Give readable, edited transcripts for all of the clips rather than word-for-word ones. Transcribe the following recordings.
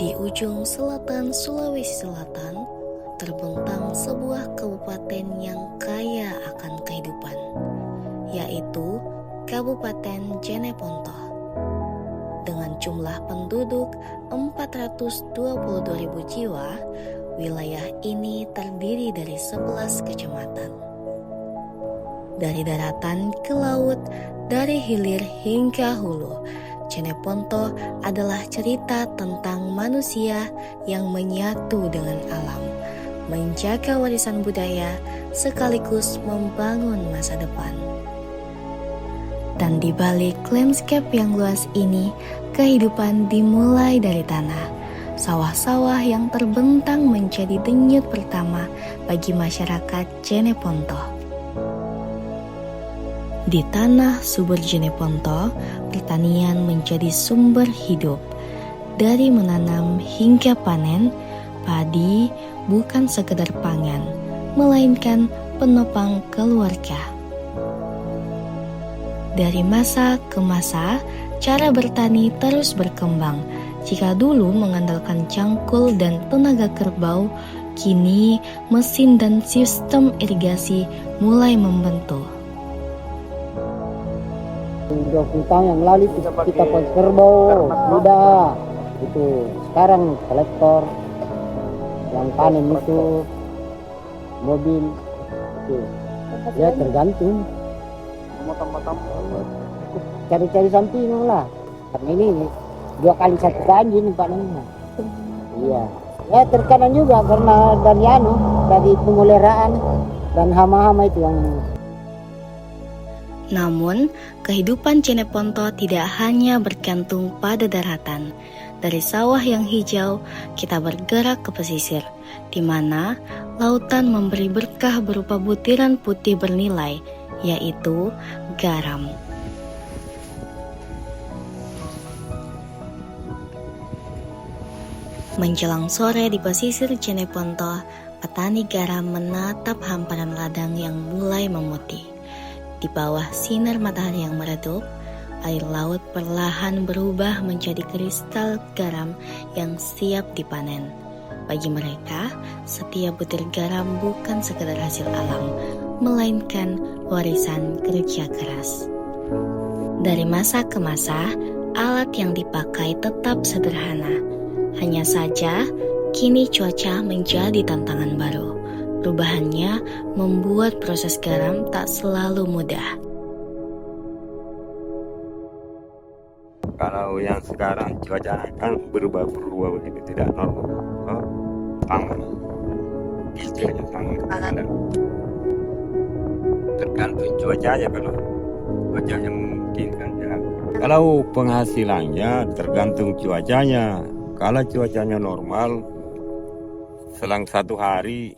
Di ujung selatan Sulawesi Selatan, terbentang sebuah kabupaten yang kaya akan kehidupan, yaitu Kabupaten Jeneponto. Dengan jumlah penduduk 422.000 jiwa, wilayah ini terdiri dari 11 kecamatan. Dari daratan ke laut, dari hilir hingga hulu, Jeneponto adalah cerita tentang manusia yang menyatu dengan alam, menjaga warisan budaya, sekaligus membangun masa depan. Dan di balik landscape yang luas ini, kehidupan dimulai dari tanah. Sawah-sawah yang terbentang menjadi denyut pertama bagi masyarakat Jeneponto. Di tanah subur Jeneponto, pertanian menjadi sumber hidup. Dari menanam hingga panen, padi bukan sekedar pangan, melainkan penopang keluarga. Dari masa ke masa, cara bertani terus berkembang. Jika dulu mengandalkan cangkul dan tenaga kerbau, kini mesin dan sistem irigasi mulai membentuk. 20 tahun yang lalu kita pakai kerbau, kuda, itu sekarang traktor, yang panen itu mobil, itu ya tergantung. Cari-cari sampingan lah, karena ini 2 kali 1 kali ini panennya. Iya, ya terkadang juga karena dari pemeliharaan dan hama-hama itu yang. Namun, kehidupan Jeneponto tidak hanya bergantung pada daratan. Dari sawah yang hijau, kita bergerak ke pesisir, di mana lautan memberi berkah berupa butiran putih bernilai, yaitu garam. Menjelang sore di pesisir Jeneponto, petani garam menatap hamparan ladang yang mulai memutih. Di bawah sinar matahari yang meredup, air laut perlahan berubah menjadi kristal garam yang siap dipanen. Bagi mereka, setiap butir garam bukan sekedar hasil alam, melainkan warisan kerja keras. Dari masa ke masa, alat yang dipakai tetap sederhana. Hanya saja, kini cuaca menjadi tantangan baru. Perubahannya membuat proses garam tak selalu mudah. Kalau yang sekarang cuaca kan berubah begitu, tidak normal. Sangat, istilahnya sangat ada. Tergantung cuacanya, kalau cuacanya memungkinkan ya. Kalau penghasilannya tergantung cuacanya. Kalau cuacanya normal, selang 1 hari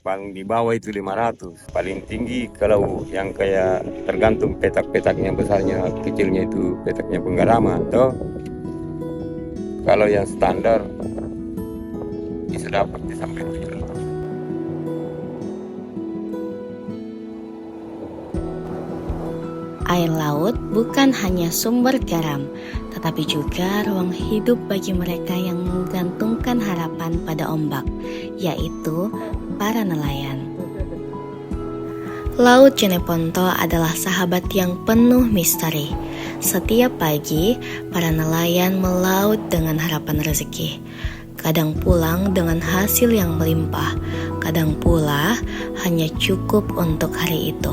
paling di bawah itu 500. Paling tinggi kalau yang kayak tergantung petak-petaknya, besarnya kecilnya itu petaknya penggaraman toh. Kalau yang standar bisa dapat sampai 700. Air laut bukan hanya sumber garam, tetapi juga ruang hidup bagi mereka yang menggantungkan harapan pada ombak, yaitu para nelayan. Laut Jeneponto adalah sahabat yang penuh misteri. Setiap pagi, para nelayan melaut dengan harapan rezeki. Kadang pulang dengan hasil yang melimpah, kadang pula hanya cukup untuk hari itu.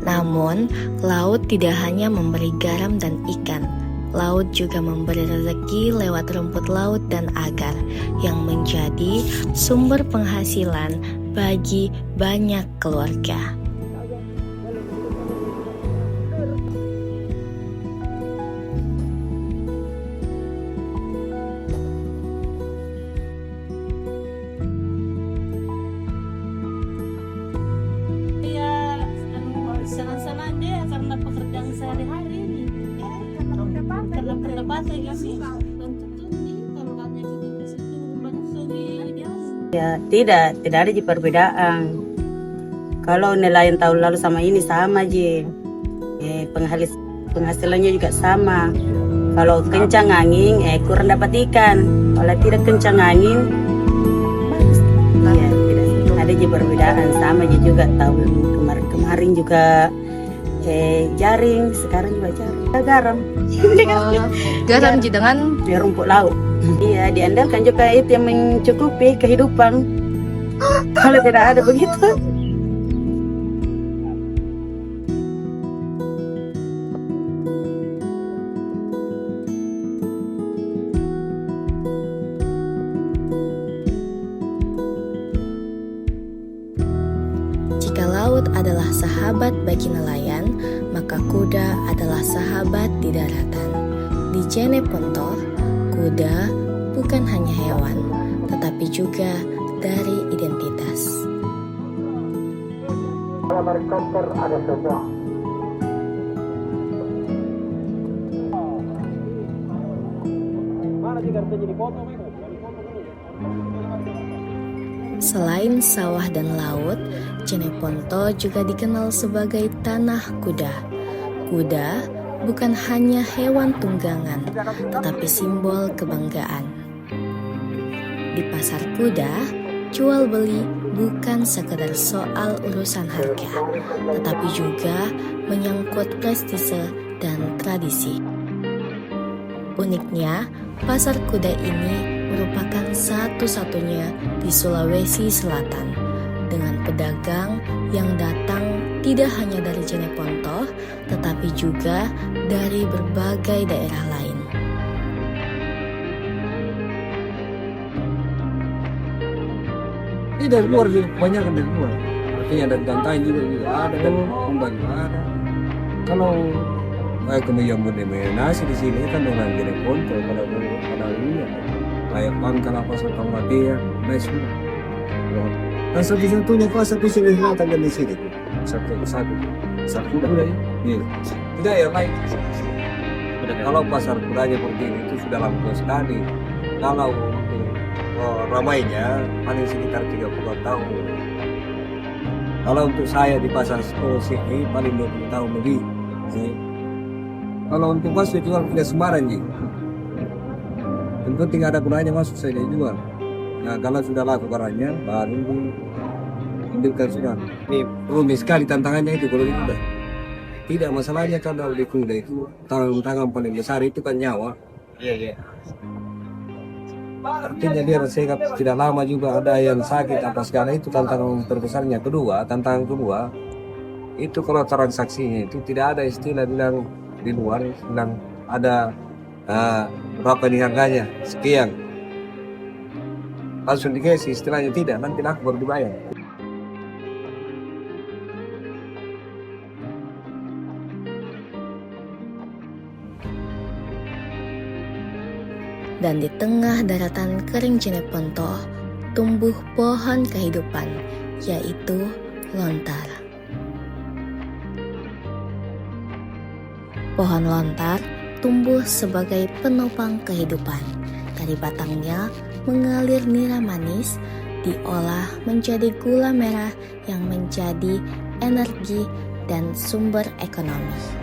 Namun, laut tidak hanya memberi garam dan ikan. Laut juga memberi rezeki lewat rumput laut dan agar yang menjadi sumber penghasilan bagi banyak keluarga. Senang-senang dia karena pekerjaan sehari-hari ini. Karena pendapatan ini kalau banyak di situ banyak Ya, tidak ada perbedaan. Kalau nelayan tahun lalu sama ini sama aja. Penghasilannya juga sama. Kalau kencang angin, kurang dapat ikan. Kalau tidak kencang angin, iya, tidak. Ada juga perbedaan. Sama juga tahun kemarin juga jaring, sekarang juga jaring. Garam. Garam dengan Di rumput laut. Iya, diandalkan juga itu yang mencukupi kehidupan. Kalau tidak ada begitu. Jika laut adalah sahabat bagi nelayan, maka kuda adalah sahabat di daratan. Di Jeneponto, kuda bukan hanya hewan, tetapi juga dari identitas. Selain sawah dan laut, Jeneponto juga dikenal sebagai tanah kuda. Kuda bukan hanya hewan tunggangan, tetapi simbol kebanggaan. Di pasar kuda, jual beli bukan sekedar soal urusan harga, tetapi juga menyangkut prestise dan tradisi. Uniknya, pasar kuda ini merupakan satu-satunya di Sulawesi Selatan, dengan pedagang yang datang tidak hanya dari Jeneponto, tetapi juga dari berbagai daerah lain. Ini dari luar juga, banyak dari luar. Artinya dari Gantai juga ada, kan Kumbang juga ada. Kalau kemudian mendominasi di sini kan orang Jeneponto pada dunia. Kayak Pangkal apa Sultan Madia, nah semua. Dan satu-satunya pasar di sini selatan dan di sini. Satu kuda ya. Iya. Tidak yang lain. Kalau pasar kudanya seperti ini itu sudah lama sekali. Kalau ramainya paling sekitar 30 tahun. Kalau untuk saya di pasar sini paling 20 tahun lebih. Kalau untuk masuk jual tidak sembarang ji. Yang penting ada gunanya masuk saja jual. Nah kalau sudah laku barangnya baru diambilkan sudah. Ini rumit sekali tantangannya itu kalau di kuda. Tidak masalahnya kalau di kuda itu tantangan paling besar itu kan nyawa. Iya. Artinya dia rasanya tidak lama juga ada yang sakit apa segala itu tantangan terbesarnya. Tantangan kedua itu kalau transaksinya itu tidak ada istilah bilang di luar bilang ada berapa nih harganya sekian langsung dikasih istilahnya tidak nanti aku baru dibayar. Dan di tengah daratan kering Jeneponto tumbuh pohon kehidupan, yaitu lontar. Pohon lontar tumbuh sebagai penopang kehidupan. Dari batangnya mengalir nira manis, diolah menjadi gula merah yang menjadi energi dan sumber ekonomi.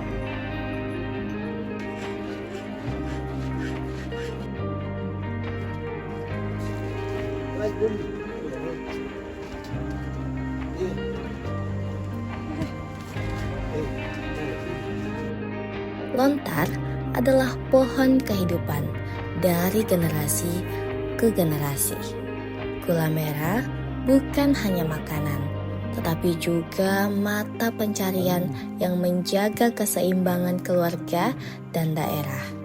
Lontar adalah pohon kehidupan dari generasi ke generasi. Gula merah bukan hanya makanan, tetapi juga mata pencarian yang menjaga keseimbangan keluarga dan daerah.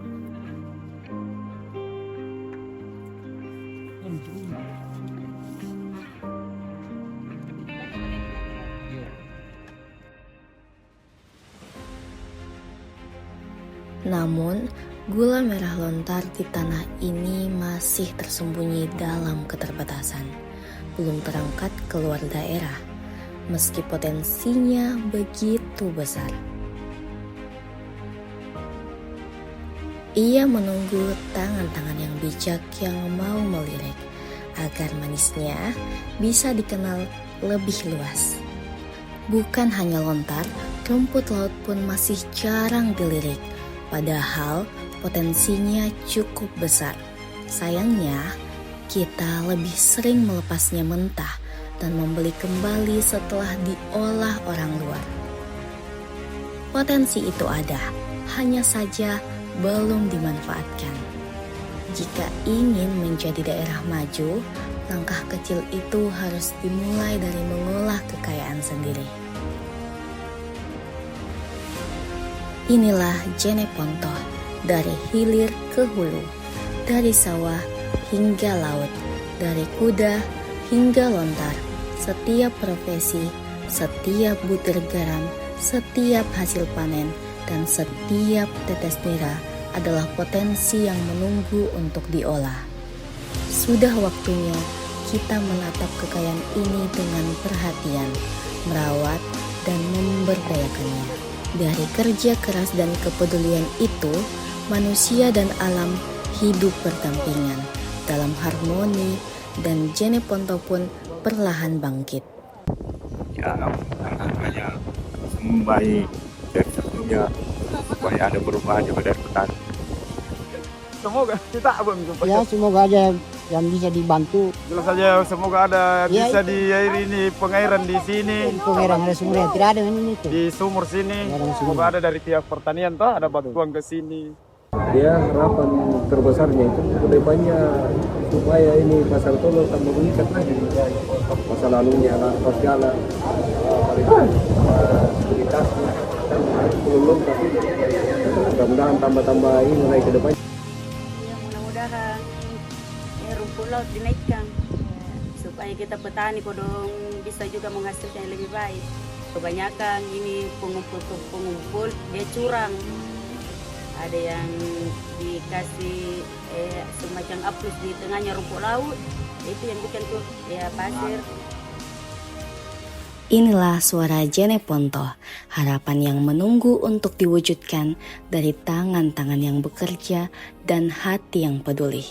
Namun, gula merah lontar di tanah ini masih tersembunyi dalam keterbatasan, belum terangkat keluar daerah, meski potensinya begitu besar. Ia menunggu tangan-tangan yang bijak yang mau melirik, agar manisnya bisa dikenal lebih luas. Bukan hanya lontar, rumput laut pun masih jarang dilirik. Padahal potensinya cukup besar. Sayangnya, kita lebih sering melepasnya mentah dan membeli kembali setelah diolah orang luar. Potensi itu ada, hanya saja belum dimanfaatkan. Jika ingin menjadi daerah maju, langkah kecil itu harus dimulai dari mengolah kekayaan sendiri. Inilah Jeneponto, dari hilir ke hulu, dari sawah hingga laut, dari kuda hingga lontar. Setiap profesi, setiap butir garam, setiap hasil panen, dan setiap tetes nira adalah potensi yang menunggu untuk diolah. Sudah waktunya kita menatap kekayaan ini dengan perhatian, merawat, dan memberdayakannya. Dari kerja keras dan kepedulian itu, manusia dan alam hidup berdampingan dalam harmoni, dan Jeneponto pun perlahan bangkit. Ya, hanya baik dari sebelumnya supaya ada perubahan juga dari petani. Semoga kita abang Ya semoga aja yang bisa dibantu. jelas saja semoga ada Ya, bisa itu. di air ini pengairan di sini Pengairan ada sumur yang tidak ada ini tuh. di sumur sini Ada sumur. semoga ada dari pihak pertanian toh ada bantuan ke sini. Dia harapan terbesarnya itu kedepannya supaya ini pasar Tolo tambah meningkat lagi. Masa lalunya pasti ala sekuritasnya belum, tapi mudah-mudahan tambah-tambah ini mulai ke depan. Ya, mudah-mudahan rumput laut dinaikkan supaya kita petani kodong bisa juga menghasilkan yang lebih baik. Kebanyakan ini pengumpul dia curang. Ada yang dikasih semacam aplus di tengahnya rumput laut, itu yang bikin tuh ya pasir. Inilah suara Jeneponto, harapan yang menunggu untuk diwujudkan dari tangan-tangan yang bekerja dan hati yang peduli.